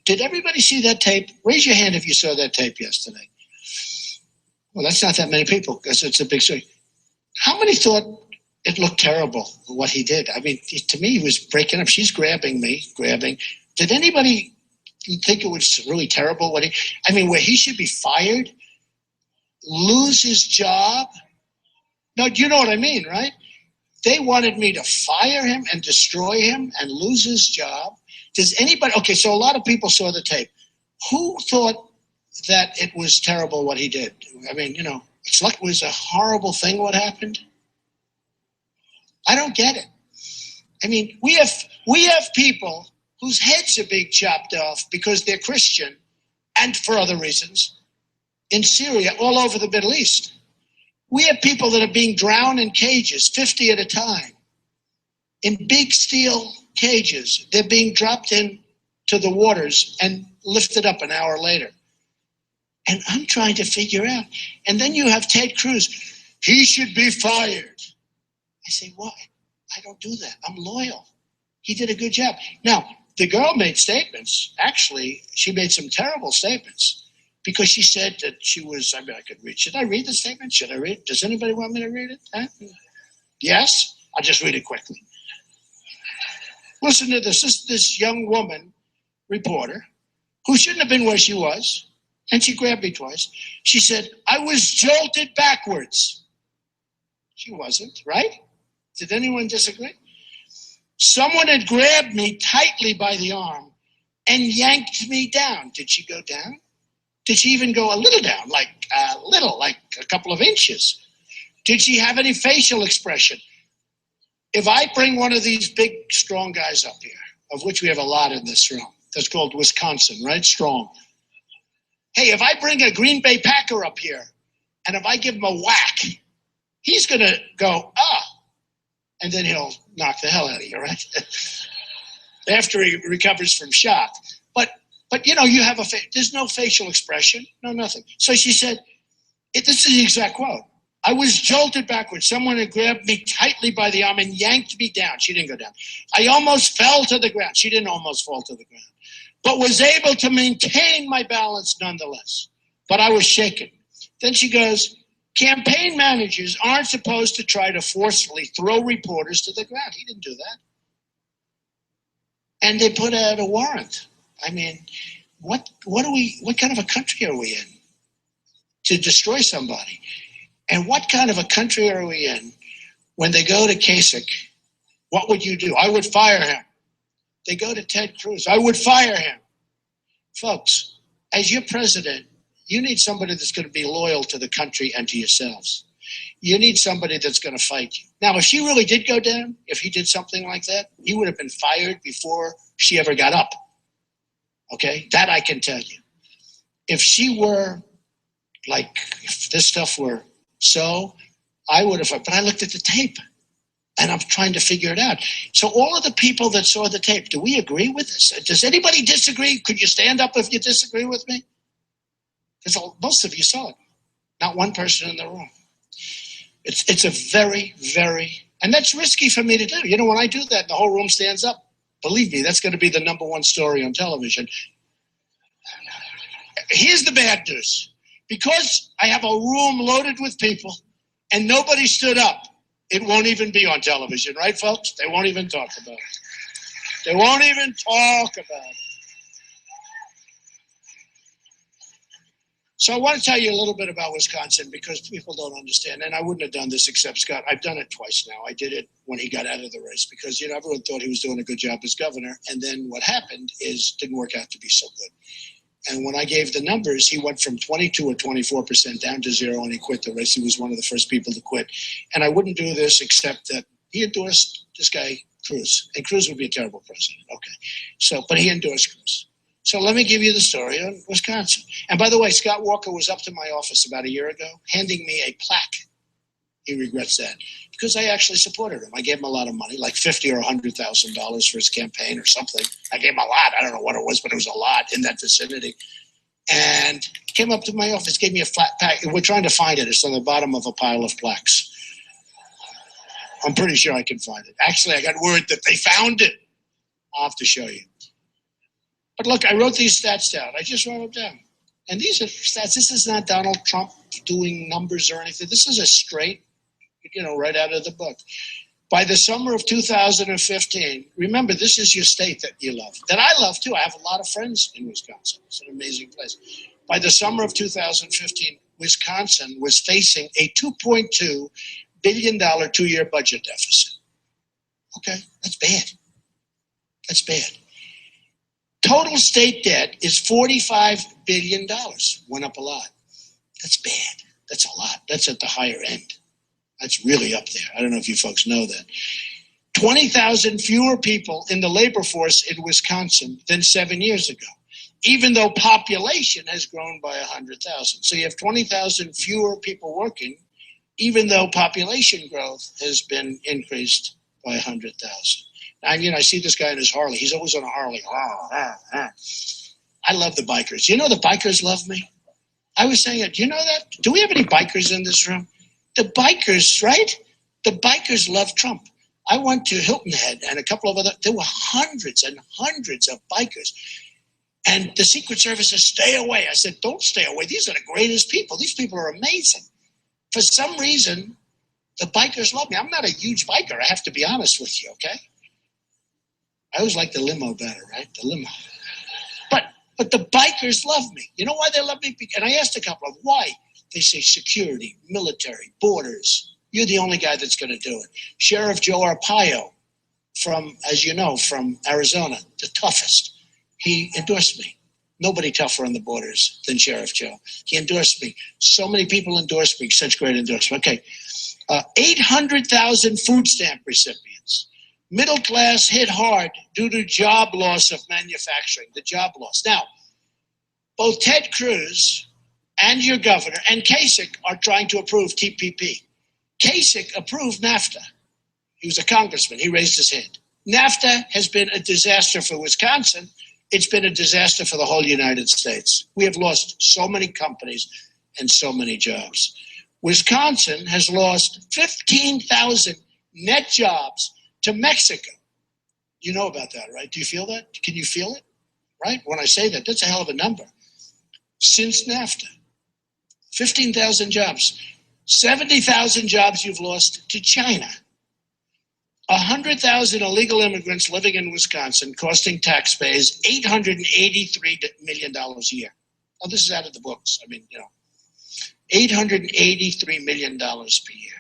did everybody see that tape? Raise your hand if you saw that tape yesterday. Well, that's not that many people because it's a big story. How many thought it looked terrible, what he did? I mean, to me, he was breaking up. She's grabbing me. Did anybody think it was really terrible? Where he should be fired, lose his job? No, you know what I mean, right? They wanted me to fire him and destroy him and lose his job. Does anybody, okay, so a lot of people saw the tape. Who thought that it was terrible what he did? It's like it was a horrible thing what happened. I don't get it. We have people whose heads are being chopped off because they're Christian and for other reasons in Syria, all over the Middle East. We have people that are being drowned in cages, 50 at a time, in big steel cages. They're being dropped into the waters and lifted up an hour later. And I'm trying to figure out. And then you have Ted Cruz. He should be fired. I say, why? I don't do that. I'm loyal. He did a good job. Now, the girl made statements. Actually, she made some terrible statements because she said that she was, I could read. Should I read the statement? Should I read? Does anybody want me to read it? Huh? Yes? I'll just read it quickly. Listen to this. This young woman, reporter, who shouldn't have been where she was, and she grabbed me twice. She said, I was jolted backwards. She wasn't, right? Did anyone disagree? Someone had grabbed me tightly by the arm and yanked me down. Did she go down? Did she even go a little down, like a couple of inches? Did she have any facial expression? If I bring one of these big, strong guys up here, of which we have a lot in this room, that's called Wisconsin, right? Strong. Hey, if I bring a Green Bay Packer up here, and if I give him a whack, he's going to go, and then he'll knock the hell out of you, right? After he recovers from shock. But you know, you have there's no facial expression, no nothing. So she said, this is the exact quote. I was jolted backwards. Someone had grabbed me tightly by the arm and yanked me down. She didn't go down. I almost fell to the ground. She didn't almost fall to the ground, but was able to maintain my balance nonetheless. But I was shaken. Then she goes, campaign managers aren't supposed to try to forcefully throw reporters to the ground. He didn't do that. And they put out a warrant. I mean, what kind of a country are we in to destroy somebody? And what kind of a country are we in when they go to Kasich? What would you do? I would fire him. They go to Ted Cruz. I would fire him. Folks, as your president, you need somebody that's going to be loyal to the country and to yourselves. You need somebody that's going to fight you. Now, if she really did go down, if he did something like that, he would have been fired before she ever got up. Okay? That I can tell you. If she were, if this stuff were so, I would have, but I looked at the tape. And I'm trying to figure it out. So all of the people that saw the tape, do we agree with this? Does anybody disagree? Could you stand up if you disagree with me? Because most of you saw it. Not one person in the room. It's a very, very, and that's risky for me to do. You know, when I do that, the whole room stands up. Believe me, that's going to be the #1 story on television. Here's the bad news. Because I have a room loaded with people and nobody stood up, it won't even be on television, right, folks? They won't even talk about it. They won't even talk about it. So I want to tell you a little bit about Wisconsin because people don't understand. And I wouldn't have done this except Scott. I've done it twice now. I did it when he got out of the race because, you know, everyone thought he was doing a good job as governor. And then what happened is didn't work out to be so good. And when I gave the numbers, he went from 22 or 24% down to 0 and he quit the race. He was one of the first people to quit. And I wouldn't do this except that he endorsed this guy, Cruz. And Cruz would be a terrible president. Okay. So, but he endorsed Cruz. So let me give you the story on Wisconsin. And by the way, Scott Walker was up to my office about a year ago, handing me a plaque. He regrets that because I actually supported him. I gave him a lot of money, like $50,000 or $100,000 for his campaign or something. I gave him a lot. I don't know what it was, but it was a lot in that vicinity. And he came up to my office, gave me a flat pack. We're trying to find it. It's on the bottom of a pile of plaques. I'm pretty sure I can find it. Actually, I got word that they found it. I'll have to show you. But look, I wrote these stats down. I just wrote them down. And these are stats. This is not Donald Trump doing numbers or anything. This is a straight, you know, right out of the book. By the summer of 2015, remember, this is your state that you love, that I love too. I have a lot of friends in Wisconsin. It's an amazing place. By the summer of 2015, Wisconsin was facing a $2.2 billion two-year budget deficit. Okay, that's bad. That's bad. Total state debt is $45 billion. Went up a lot. That's bad. That's a lot. That's at the higher end. That's really up there. I don't know if you folks know that. 20,000 fewer people in the labor force in Wisconsin than 7 years ago, even though population has grown by 100,000. So you have 20,000 fewer people working, even though population growth has been increased by 100,000. And, you know, I see this guy in his Harley. He's always on a Harley. I love the bikers. You know the bikers love me? I was saying it. Do you know that? Do we have any bikers in this room? The bikers, right? The bikers love Trump. I went to Hilton Head and a couple of other, there were hundreds and hundreds of bikers. And the Secret Service says, stay away. I said, don't stay away. These are the greatest people. These people are amazing. For some reason, the bikers love me. I'm not a huge biker. I have to be honest with you, okay? I always like the limo better, right? The limo. But the bikers love me. You know why they love me? And I asked a couple of them, why? They say security, military, borders. You're the only guy that's going to do it. Sheriff Joe Arpaio from, as you know, from Arizona, the toughest. He endorsed me. Nobody tougher on the borders than Sheriff Joe. He endorsed me. So many people endorsed me. Such great endorsement. Okay. 800,000 food stamp recipients. Middle class hit hard due to job loss of manufacturing, the job loss. Now, both Ted Cruz and your governor and Kasich are trying to approve TPP. Kasich approved NAFTA. He was a congressman. He raised his hand. NAFTA has been a disaster for Wisconsin. It's been a disaster for the whole United States. We have lost so many companies and so many jobs. Wisconsin has lost 15,000 net jobs to Mexico. You know about that, right? Do you feel that? Can you feel it? Right? When I say that, that's a hell of a number. Since NAFTA, 15,000 jobs. 70,000 jobs you've lost to China. 100,000 illegal immigrants living in Wisconsin costing taxpayers $883 million a year. Oh, this is out of the books. I mean, you know, $883 million per year.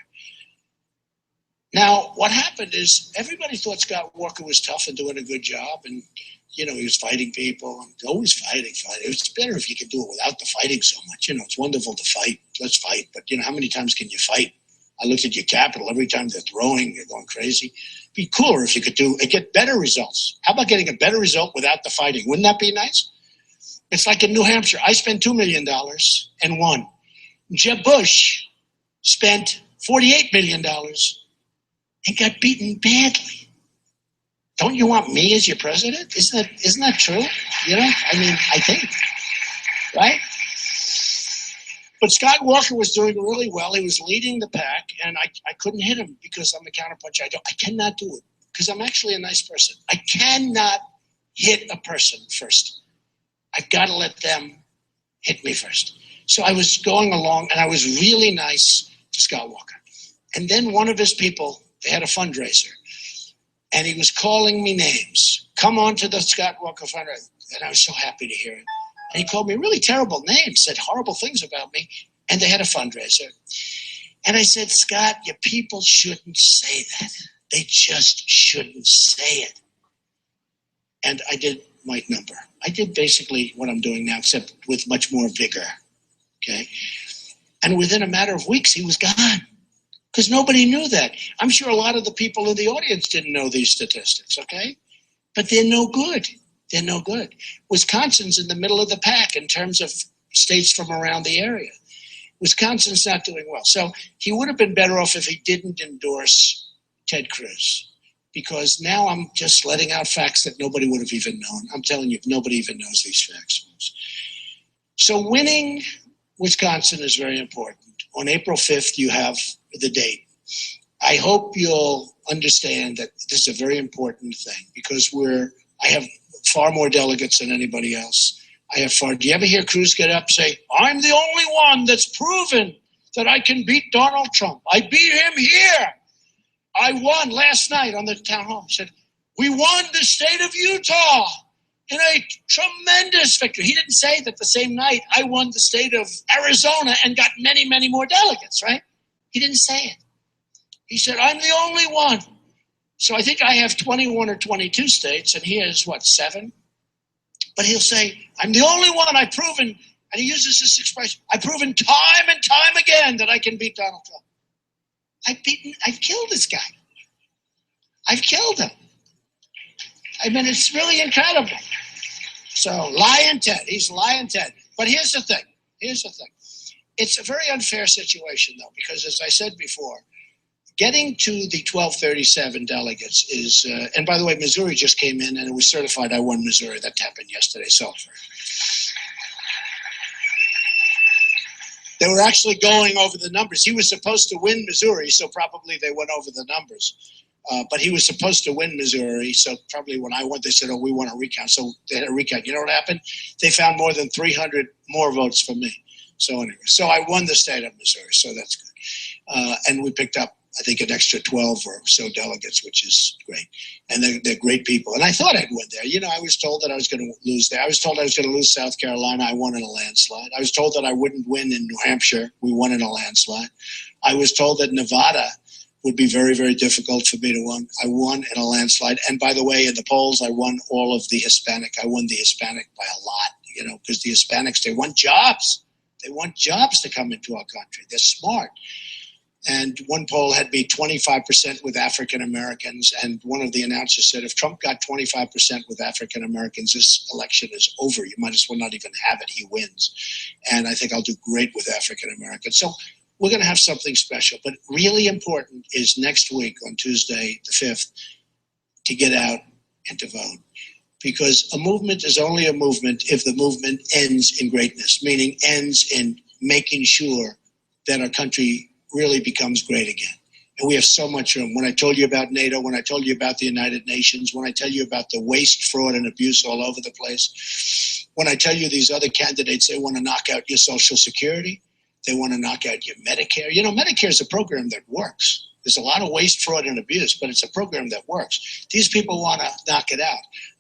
Now, what happened is everybody thought Scott Walker was tough and doing a good job. And, you know, he was fighting people and always fighting. It's better if you could do it without the fighting so much. You know, it's wonderful to fight. Let's fight. But, you know, how many times can you fight? I looked at your Capitol. Every time they're throwing, you're going crazy. It'd be cooler if you could get better results. How about getting a better result without the fighting? Wouldn't that be nice? It's like in New Hampshire. I spent $2 million and won. Jeb Bush spent $48 million and got beaten badly. Don't you want me as your president? Isn't that true? You know, I mean, I think, right? But Scott Walker was doing really well. He was leading the pack, and I couldn't hit him because I'm a counterpuncher. I cannot do it because I'm actually a nice person. I cannot hit a person first. I've got to let them hit me first. So I was going along, and I was really nice to Scott Walker. And then one of his people, they had a fundraiser, and he was calling me names. Come on to the Scott Walker fundraiser. And I was so happy to hear it. And he called me really terrible names, said horrible things about me, and they had a fundraiser. And I said, Scott, your people shouldn't say that. They just shouldn't say it. And I did my number. I did basically what I'm doing now, except with much more vigor, okay? And within a matter of weeks, he was gone because nobody knew that. I'm sure a lot of the people in the audience didn't know these statistics, okay? But they're no good. They're no good. Wisconsin's in the middle of the pack in terms of states from around the area. Wisconsin's not doing well. So he would have been better off if he didn't endorse Ted Cruz, because now I'm just letting out facts that nobody would have even known. I'm telling you, nobody even knows these facts. So winning Wisconsin is very important. On April 5th, you have the date. I hope you'll understand that this is a very important thing because I have far more delegates than anybody else. Do you ever hear Cruz get up and say, I'm the only one that's proven that I can beat Donald Trump. I beat him here. I won last night on the town hall. He said, we won the state of Utah in a tremendous victory. He didn't say that the same night I won the state of Arizona and got many, many more delegates, right? He didn't say it. He said, I'm the only one. So I think I have 21 or 22 states, and he has, 7? But he'll say, I'm the only one. I've proven, and he uses this expression, I've proven time and time again that I can beat Donald Trump. I've killed this guy. I've killed him. I mean, it's really incredible. So, lying Ted. He's lying Ted. But here's the thing. It's a very unfair situation, though, because as I said before, getting to the 1237 delegates is, and by the way, Missouri just came in and it was certified I won Missouri. That happened yesterday. So they were actually going over the numbers. He was supposed to win Missouri, so probably they went over the numbers. But he was supposed to win Missouri, so probably when I won, they said, oh, we want a recount. So they had a recount. You know what happened? They found more than 300 more votes for me. So anyway, so I won the state of Missouri, so that's good. And we picked up, I think, an extra 12 or so delegates, which is great. And they're great people. And I thought I'd win there. You know, I was told that I was going to lose there. I was told I was going to lose South Carolina. I won in a landslide. I was told that I wouldn't win in New Hampshire. We won in a landslide. I was told that Nevada would be very, very difficult for me to win. I won in a landslide. And by the way, in the polls, I won all of the Hispanic. I won the Hispanic by a lot, you know, because the Hispanics, they want jobs. They want jobs to come into our country. They're smart. And one poll had me 25% with African Americans. And one of the announcers said, if Trump got 25% with African Americans, this election is over. You might as well not even have it. He wins. And I think I'll do great with African Americans. So we're going to have something special. But really important is next week on Tuesday, the 5th, to get out and to vote. Because a movement is only a movement if the movement ends in greatness, meaning ends in making sure that our country really becomes great again. And we have so much room. When I told you about NATO, when I told you about the United Nations, when I tell you about the waste, fraud, and abuse all over the place, when I tell you these other candidates, they want to knock out your Social Security, they want to knock out your Medicare. You know, Medicare is a program that works. There's a lot of waste, fraud, and abuse, but it's a program that works. These people want to knock it out.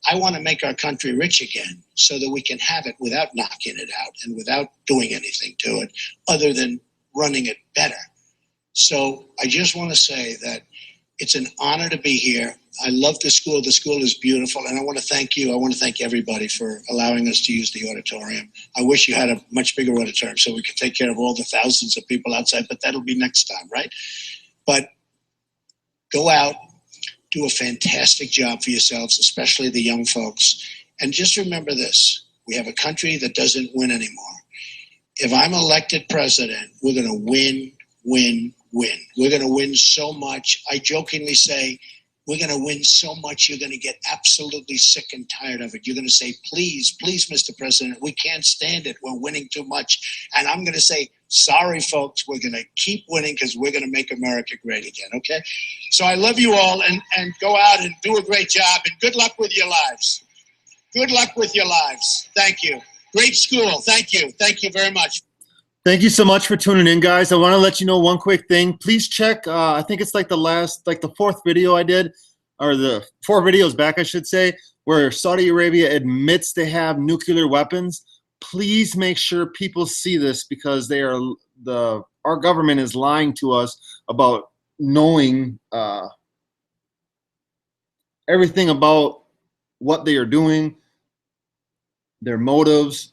I want to make our country rich again so that we can have it without knocking it out and without doing anything to it other than running it better. So I just want to say that it's an honor to be here. I love the school. The school is beautiful. And I want to thank you. I want to thank everybody for allowing us to use the auditorium. I wish you had a much bigger auditorium so we could take care of all the thousands of people outside, but that'll be next time, right? But go out, do a fantastic job for yourselves, especially the young folks. And just remember this, we have a country that doesn't win anymore. If I'm elected president, we're going to win, win, win. We're going to win so much. I jokingly say, we're going to win so much, you're going to get absolutely sick and tired of it. You're going to say, please, please, Mr. President, we can't stand it. We're winning too much. And I'm going to say, sorry, folks, we're going to keep winning because we're going to make America great again, okay? So I love you all, and go out and do a great job, and good luck with your lives. Good luck with your lives. Thank you. Great school. Thank you. Thank you very much. Thank you so much for tuning in, guys. I want to let you know one quick thing. Please check, I think it's like the fourth video I did, or the 4 videos back, I should say, where Saudi Arabia admits they have nuclear weapons. Please make sure people see this, because our government is lying to us about knowing everything about what they are doing, their motives,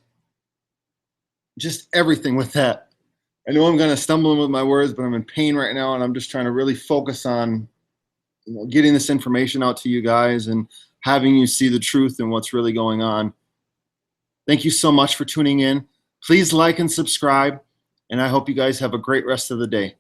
just everything with that. I know I'm going to stumble with my words, but I'm in pain right now, and I'm just trying to really focus on, you know, getting this information out to you guys and having you see the truth and what's really going on. Thank you so much for tuning in. Please like and subscribe, and I hope you guys have a great rest of the day.